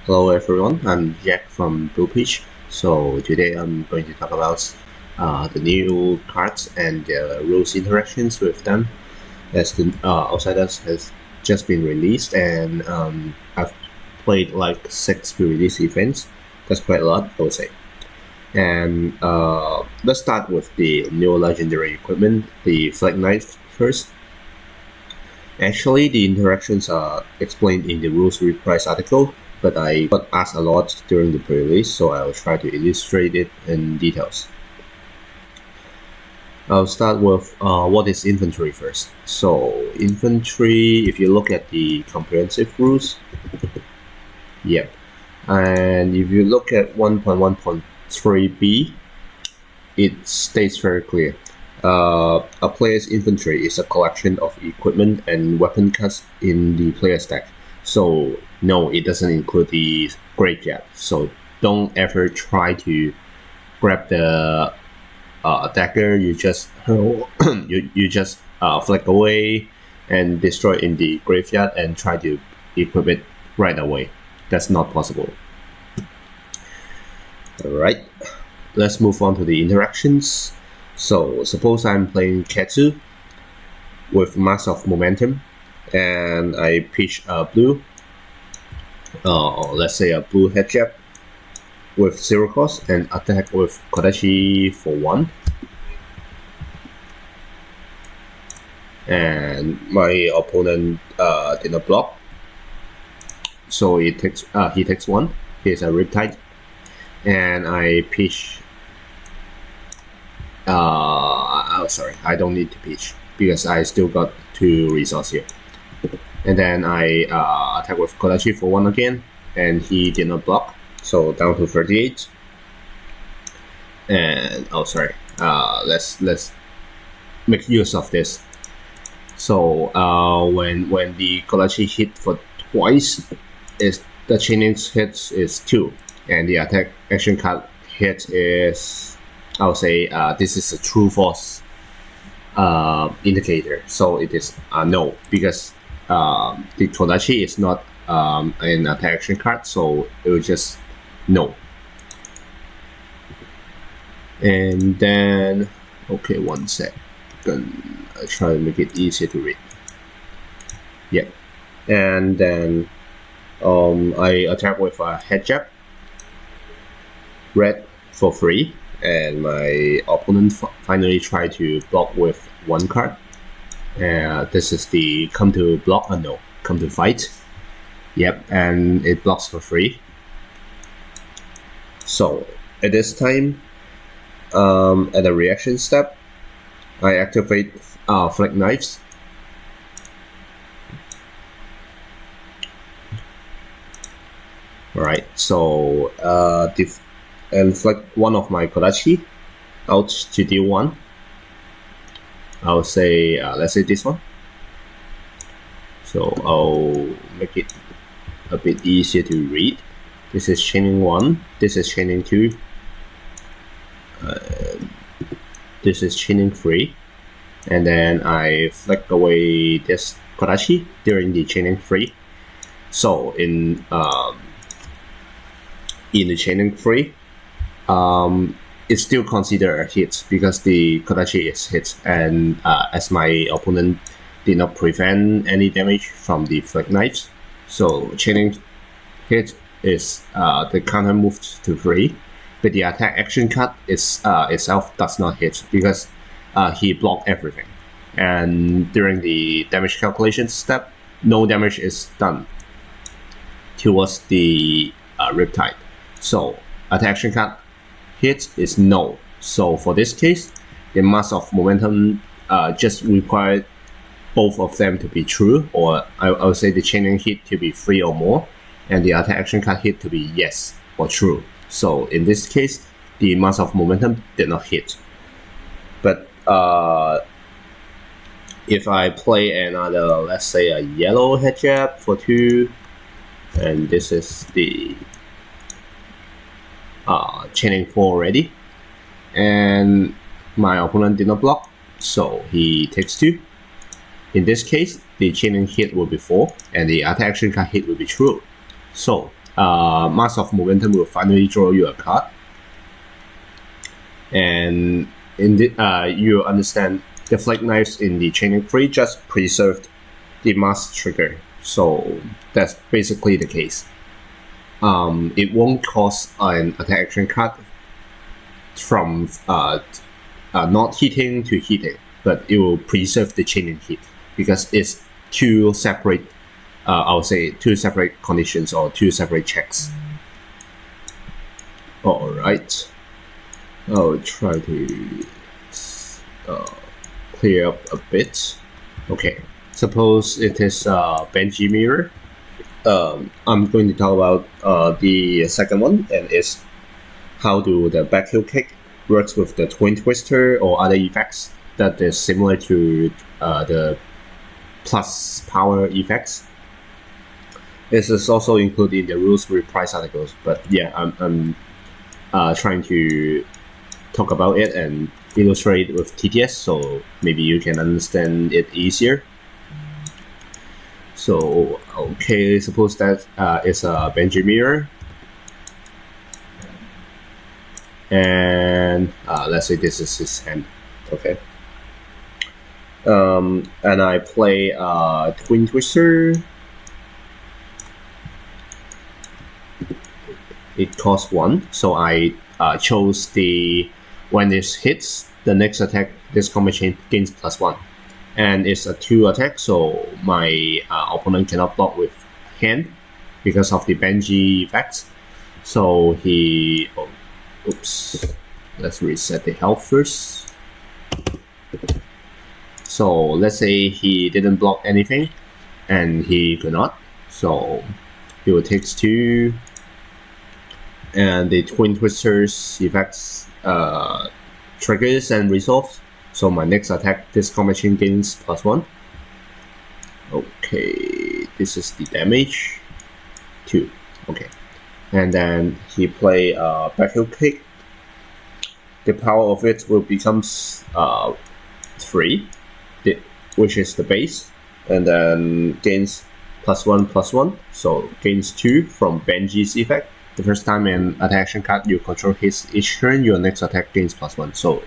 Hello everyone, I'm Jack from Blue Peach. So today I'm going to talk about the new cards and the rules interactions with them, as the Outsiders has just been released, and I've played like 6 pre-release events. That's quite a lot, I would say. And let's start with the new legendary equipment, the Flag Knife first. Actually, the interactions are explained in the rules reprise article, but I got asked a lot during the pre-release, so I'll try to illustrate it in details. I'll start with what is infantry first. So infantry, if you look at the comprehensive rules, yep. And if you look at 1.1.3b, it states very clear. A player's infantry is a collection of equipment and weapon cards in the player's deck. So no, it doesn't include the graveyard. So don't ever try to grab the dagger. You just you just flick away and destroy in the graveyard and try to equip it right away. That's not possible. Alright, let's move on to the interactions. So suppose I'm playing Ketsu with Mass of Momentum, and I pitch a blue, let's say a blue head jab with 0 cost, and attack with Kodachi for 1. And my opponent did not block, so he takes 1. Here's a Riptide, and I pitch. Sorry, I don't need to pitch because I still got 2 resources here. And then I attack with Kodachi for 1 again, and he did not block, so down to 38. And let's make use of this. So when the Kodachi hit for twice, the chaining hit is 2, and the attack action card hit is, I'll say this is a true false indicator. So it is no, because the Kodachi is not an attack action card, so it will just no. And then, okay, one sec. I try to make it easier to read. Yep. And then I attack with a head jab, red for free. And my opponent finally tried to block with 1 card. This is the come to block, no, come to fight. Yep, and it blocks for free. So at this time, at the reaction step, I activate Flag Knives. Alright, so and flick one of my Kodachi out to deal 1. I'll say, let's say this one. So I'll make it a bit easier to read. This is chaining 1, this is chaining 2, this is chaining 3, and then I flick away this Kodachi during the chaining 3. So in the chaining 3, it's still considered a hit because the Kodachi is hit, and as my opponent did not prevent any damage from the Flag Knives, so chaining hit is the counter moved to 3, but the attack action card is itself does not hit because he blocked everything, and during the damage calculation step, no damage is done towards the Riptide. So attack action card hit is no. So for this case, the Mass of Momentum just required both of them to be true, or I would say the chaining hit to be 3 or more, and the attack action card hit to be yes or true. So in this case, the Mass of Momentum did not hit. But if I play another, let's say a yellow head jab for 2, and this is the chaining 4 already, and my opponent did not block, so he takes 2. In this case, the chaining hit will be 4, and the attack action card hit will be true. So Mass of Momentum will finally draw you a card. And in the, you understand the Flake Knives in the Chaining 3 just preserved the mass trigger. So that's basically the case. It won't cause an attack action card from not hitting to hitting, but it will preserve the chaining hit because it's two separate, I would say, two separate conditions or two separate checks. Alright, I'll try to clear up a bit. Okay, suppose it is Benji Mirror. I'm going to talk about the second one, and it's how do the back heel kick works with the Twin Twister or other effects that is similar to the plus power effects. This is also included in the rules reprise articles, but yeah, I'm trying to talk about it and illustrate with TTS, so maybe you can understand it easier. So, okay, suppose that is a Benji Mirror. And let's say this is his hand, okay. And I play Twin Twister. It costs 1, so I chose the, when this hits, the next attack, this combination gains +1. And it's a 2 attack, so my opponent cannot block with hand because of the Benji effects. So he, oops, let's reset the health first. So let's say he didn't block anything, and he could not. So he will take 2, and the Twin Twister's effects triggers and resolves. So my next attack, this combination gains +1. Okay, this is the damage, 2. Okay, and then he play back heel kick. The power of it will become 3, which is the base, and then gains +1/+1. So gains 2 from Benji's effect. The first time an attack action card you control hits each turn, your next attack gains +1. So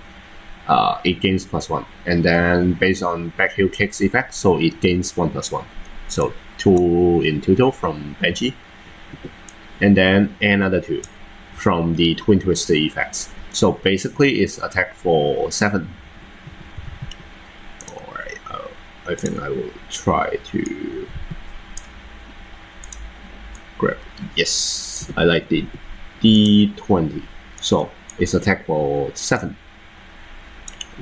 it gains +1, and then based on back heel kick's effect, so it gains 1/1. So 2 in total from Benji, and then another 2 from the Twin Twister effects. So basically, it's attack for 7. Alright, I think I will try to grab. Yes, I like the D20. So it's attack for 7.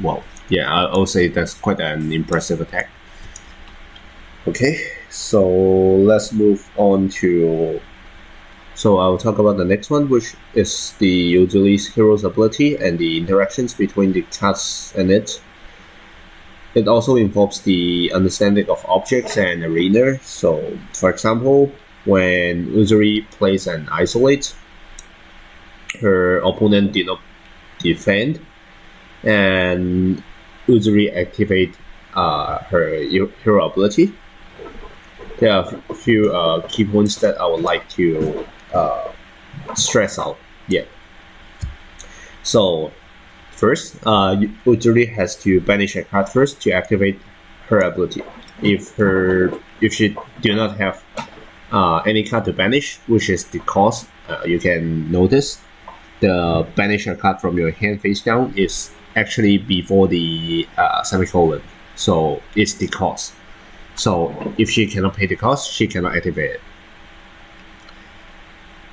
Wow, yeah, I'll say that's quite an impressive attack. Okay, so let's move on to. So I'll talk about the next one, which is the Uzuli's hero's ability and the interactions between the cards and it. It also involves the understanding of objects and arena. So, for example, when Uzuri plays an isolate, her opponent did not defend, and Uzuri activate her hero ability. There are a few key points that I would like to stress out. Yeah. So first, Uzuri has to banish a card first to activate her ability. If she do not have any card to banish, which is the cost, you can notice the banish a card from your hand face down is actually before the semicolon, so it's the cost. So if she cannot pay the cost, she cannot activate it.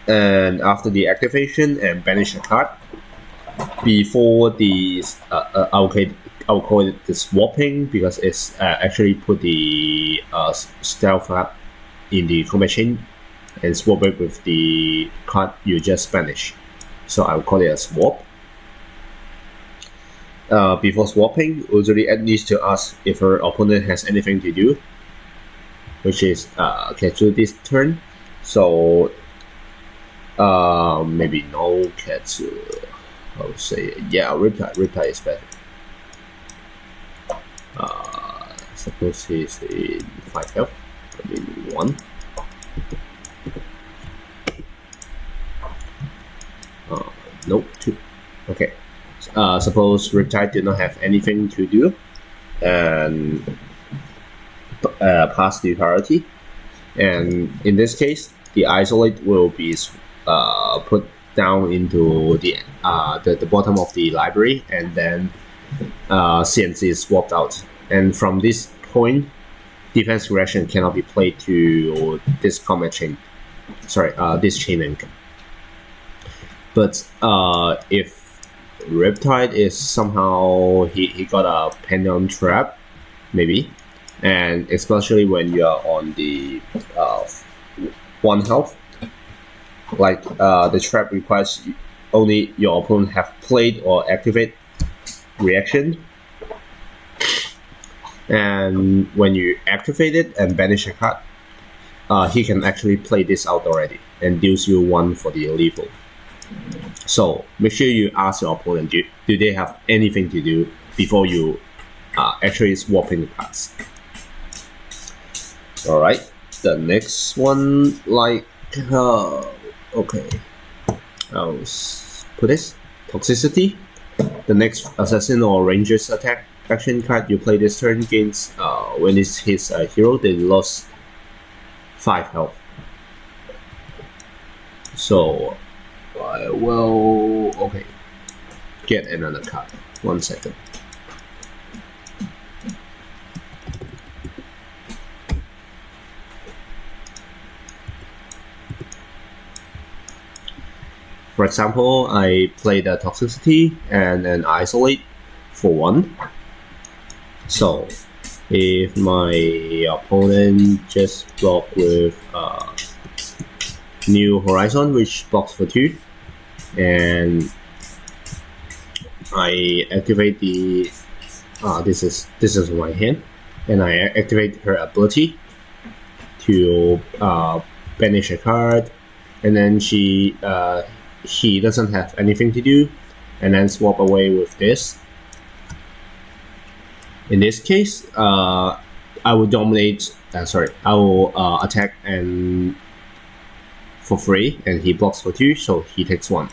And after the activation and banish a card, before the I'll call it the swapping, because it's actually put the stealth card in the combat chain and swap it with the card you just banished. So I'll call it a swap. Before swapping, Uzuri needs to ask if her opponent has anything to do, which is Katsu this turn. So maybe no Katsu. I would say yeah, Riptide is better. Suppose he's in 5 health. I mean 1. suppose Riptide did not have anything to do and pass the priority. And in this case, the isolate will be put down into the bottom of the library, and then CNC is swapped out. And from this point, defense regression cannot be played to this combat chain. Sorry, this chain link. But if Riptide is somehow he got a pendulum trap, maybe, and especially when you are on the 1 health, like the trap requires only your opponent have played or activate reaction, and when you activate it and banish a card, he can actually play this out already and deals you 1 for the lethal. So make sure you ask your opponent, do they have anything to do before you actually swapping the cards. Alright, the next one, like, okay, I'll put this, Toxicity. The next Assassin or Ranger's attack action card you play this turn gains, when it hits a hero, they lost 5 health. So I will, okay, get another card. 1 second. For example, I play the Toxicity and an Isolate for 1. So if my opponent just block with New Horizon, which blocks for 2, and I activate the this is my hand, and I activate her ability to banish a card, and then he doesn't have anything to do, and then swap away with this. In this case, I will dominate. I will attack and for 3, and he blocks for 2, so he takes 1.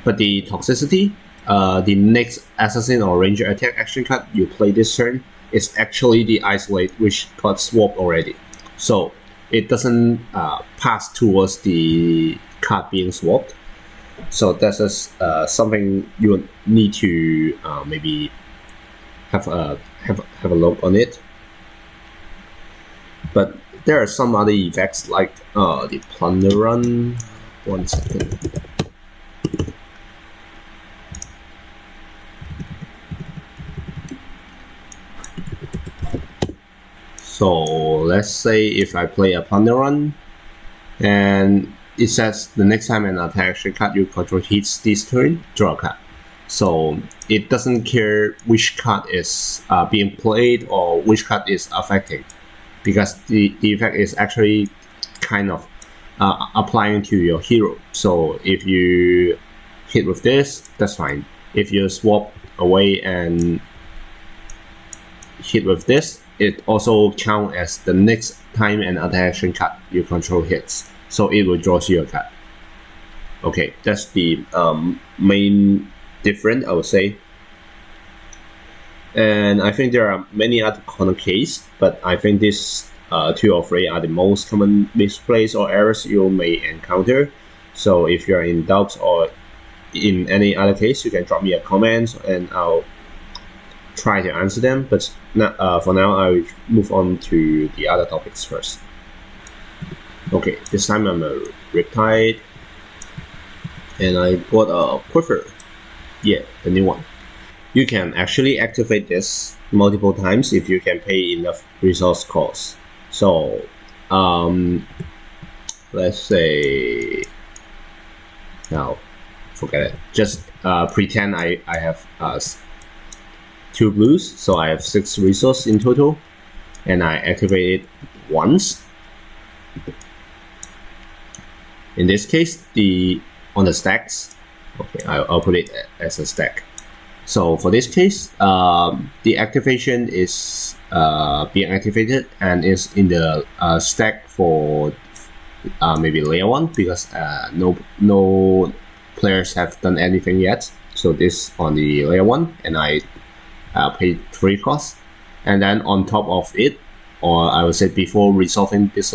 But the Toxicity, the next Assassin or Ranger attack action card you play this turn is actually the Isolate, which got swapped already. So it doesn't pass towards the card being swapped. So that's just something you would need to maybe have a look on it. But there are some other effects like the Plunder Run. 1 second. So let's say if I play a Plunder Run, and it says the next time an attack action card you control hits this turn, draw a card. So it doesn't care which card is being played or which card is affecting, because the effect is actually kind of applying to your hero. So if you hit with this, that's fine. If you swap away and hit with this, it also counts as the next time an attack action card you control hits. So it will draw you a card. Okay, that's the main difference, I would say. And I think there are many other corner cases, but I think these 2 or 3 are the most common misplays or errors you may encounter. So if you're in doubt or in any other case, you can drop me a comment and I'll try to answer them. But for now, I will move on to the other topics first. Okay, this time I'm a Riptide, and I bought a Quiver. Yeah, the new one. You can actually activate this multiple times if you can pay enough resource cost. So, let's say, now, forget it. Just pretend I have 2 blues, so I have 6 resources in total, and I activate it once. In this case, on the stacks, okay, I'll put it as a stack. So for this case, the activation is being activated and is in the stack for maybe layer 1, because no players have done anything yet. So this on the layer 1, and I pay 3 costs. And then on top of it, or I would say before resolving this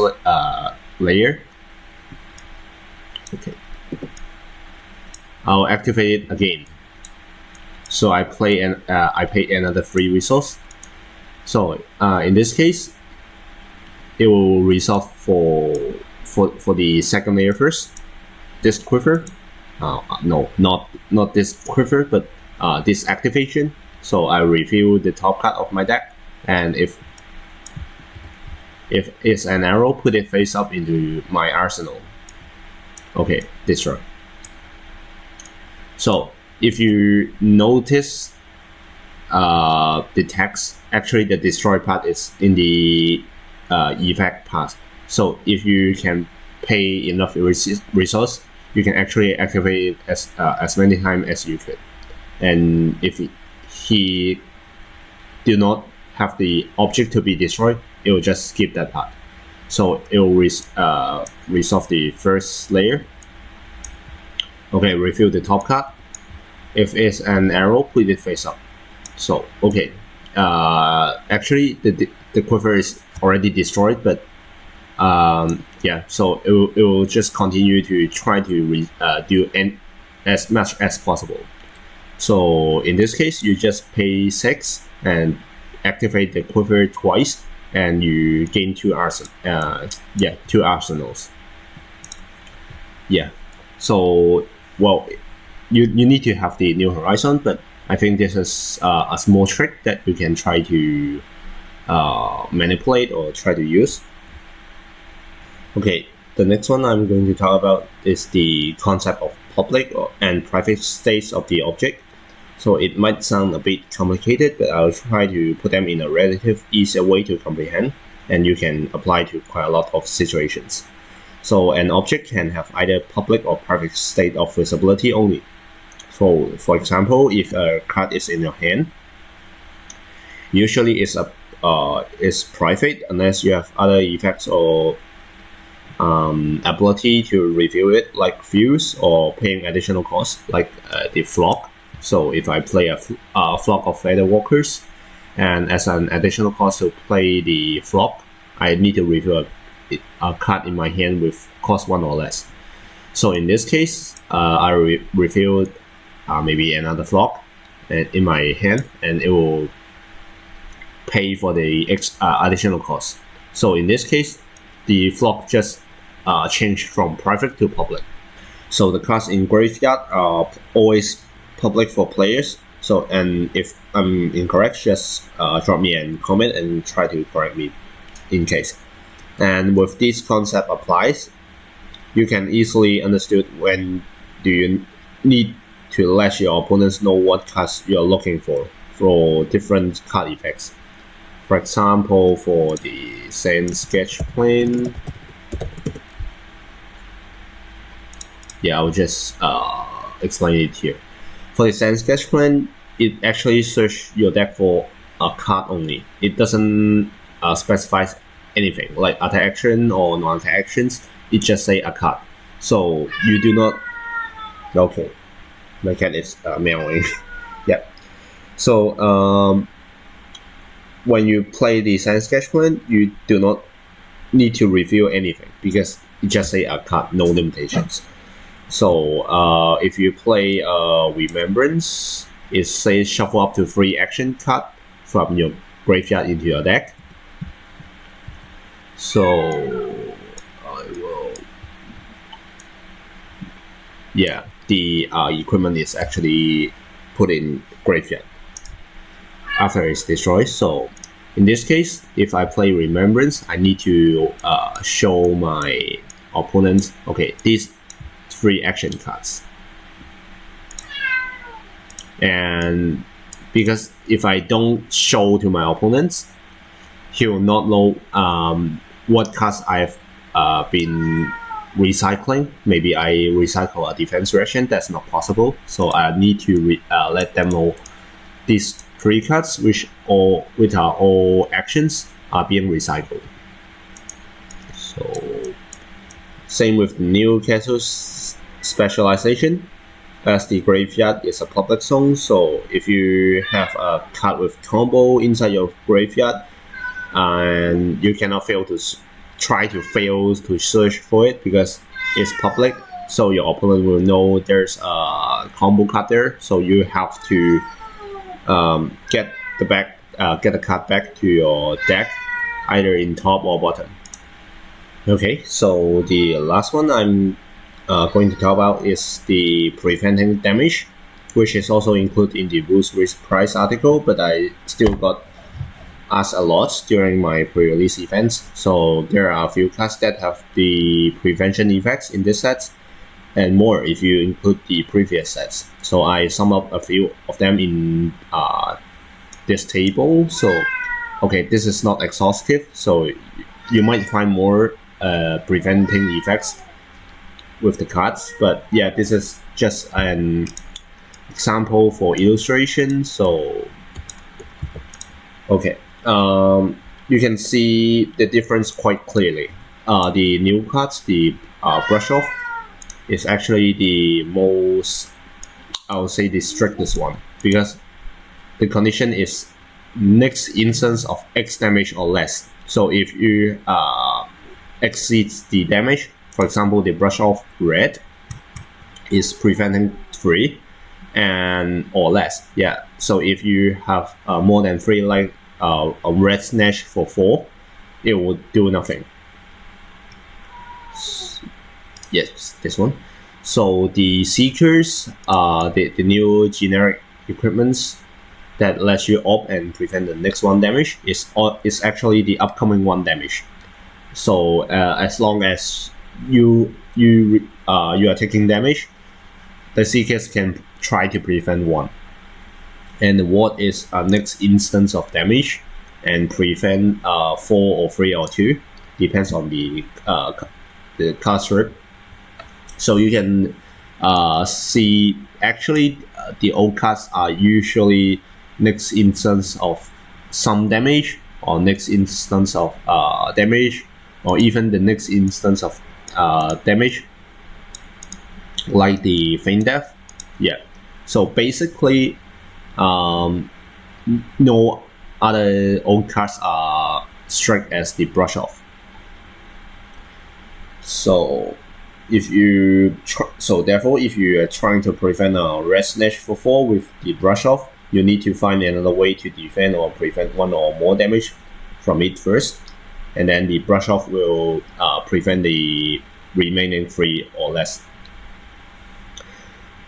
layer, okay, I'll activate it again. So I pay another 3 resource. So in this case, it will resolve for the second layer first. This quiver, no, not this quiver, but this activation. So I reveal the top card of my deck, and if it's an arrow, put it face up into my arsenal. Okay, destroy. So if you notice the text, actually the destroy part is in the effect part. So if you can pay enough resource, you can actually activate it as many times as you could. And if he do not have the object to be destroyed, it will just skip that part. So it will resolve the first layer. Okay, reveal the top card. If it's an arrow, put it face up. So okay, actually the quiver is already destroyed, but yeah, so it will just continue to try to do as much as possible. So in this case, you just pay 6 and activate the quiver twice, and you gain 2 2 arsenals. Yeah, so well, you need to have the New Horizon, but I think this is a small trick that you can try to manipulate or try to use. Okay, the next one I'm going to talk about is the concept of public and private states of the object. So it might sound a bit complicated, but I'll try to put them in a relative easier way to comprehend, and you can apply to quite a lot of situations. So an object can have either public or private state of visibility only. So for example, if a card is in your hand, usually it's private unless you have other effects or ability to review it, like views or paying additional costs, like the flock. So if I play a flock of feather walkers, and as an additional cost to play the flock, I need to review a card in my hand with cost 1 or less. So in this case, I revealed maybe another flock in my hand, and it will pay for the additional cost. So in this case, the flock just changed from private to public. So the cards in graveyard are always public for players. So, and if I'm incorrect, just drop me a comment and try to correct me in case. And with this concept applies, you can easily understood when do you need to let your opponents know what cards you're looking for different card effects. For example, for the Sand Sketch Plane, yeah, I'll just explain it here. For the Sand Sketch Plane, it actually search your deck for a card only. It doesn't specify anything like attack action or non-attack actions. It just say a card. So you do not. Okay, my cat is meowing. Yep. So when you play the Sand Sketch Plane, you do not need to reveal anything because it just say a card, no limitations. So if you play Remembrance, it says shuffle up to 3 action card from your graveyard into your deck. So I will, yeah, the equipment is actually put in graveyard after it's destroyed. So in this case, if I play Remembrance, I need to show my opponents, okay, these 3 action cards. And because if I don't show to my opponents, he will not know what cards I've been recycling. Maybe I recycle a defense reaction, that's not possible. So I need to let them know these 3 cards, which are all actions, are being recycled. So same with the Newcastle's specialization. as the graveyard is a public zone. So if you have a card with combo inside your graveyard, and you cannot fail to try to search for it because it's public. So your opponent will know there's a combo card there. So you have to get the card back to your deck, either in top or bottom. Okay, so the last one I'm going to talk about is the preventing damage, which is also included in the rules risk price article, but I still got asked a lot during my pre-release events. So there are a few cards that have the prevention effects in this set, and more if you include the previous sets. So I sum up a few of them in this table. So okay, this is not exhaustive, so you might find more preventing effects with the cards, but yeah, this is just an example for illustration. So okay, you can see the difference quite clearly. The new cards, the brush off, is actually the most, I would say, the strictest one, because the condition is next instance of X damage or less. So if you exceeds the damage, for example, the brush off red is preventing 3 and or less. Yeah. So if you have more than 3, like a red snatch for 4, it will do nothing. Yes, this one. So the seekers, the new generic equipments that lets you up and prevent the next 1 damage is actually the upcoming 1 damage. So as long as you are taking damage, the seekers can try to prevent 1. And what is next instance of damage and prevent 4 or 3 or 2, depends on the card strip. So you can see actually the old cards are usually next instance of some damage, or next instance of damage, or even the next instance of damage, like the Feign Death. Yeah. So basically, no other old cards are strict as the brush off. So if you therefore, if you are trying to prevent a red snatch for 4 with the brush off, you need to find another way to defend or prevent 1 or more damage from it first, and then the brush off will prevent the remaining 3 or less.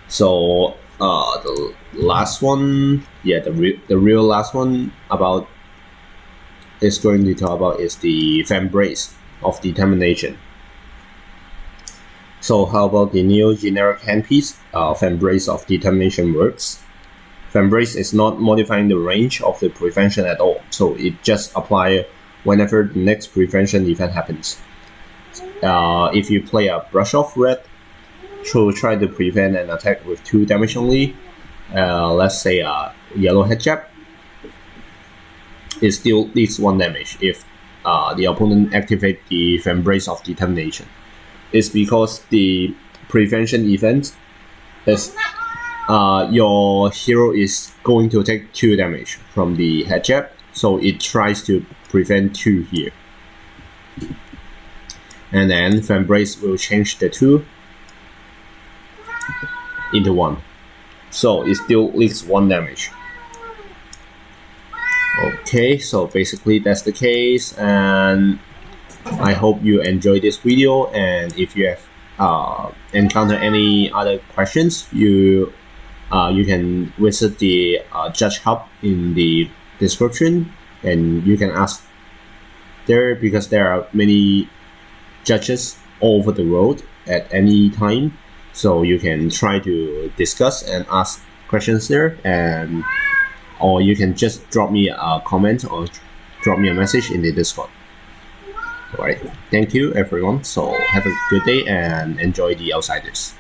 So the last one, yeah, the real last one about is going to talk about is the Vambrace of Determination. So how about the new generic handpiece, Vambrace of Determination works. Vambrace is not modifying the range of the prevention at all, so it just applies whenever the next prevention event happens. If you play a brush off red, so try to prevent an attack with 2 damage only, let's say a yellow head jab, it still leads 1 damage if the opponent activates the Vambrace of Determination. It's because the prevention event is your hero is going to take 2 damage from the head jab, so it tries to prevent 2 here. And then Vambrace will change the 2 into 1. So it still leaks 1 damage. Okay, so basically that's the case, and I hope you enjoyed this video, and if you have encountered any other questions, you can visit the Judge Hub in the description, and you can ask there, because there are many judges all over the world at any time, so you can try to discuss and ask questions there, and or you can just drop me a comment or drop me a message in the Discord. Alright, thank you everyone, so have a good day and enjoy the Outsiders.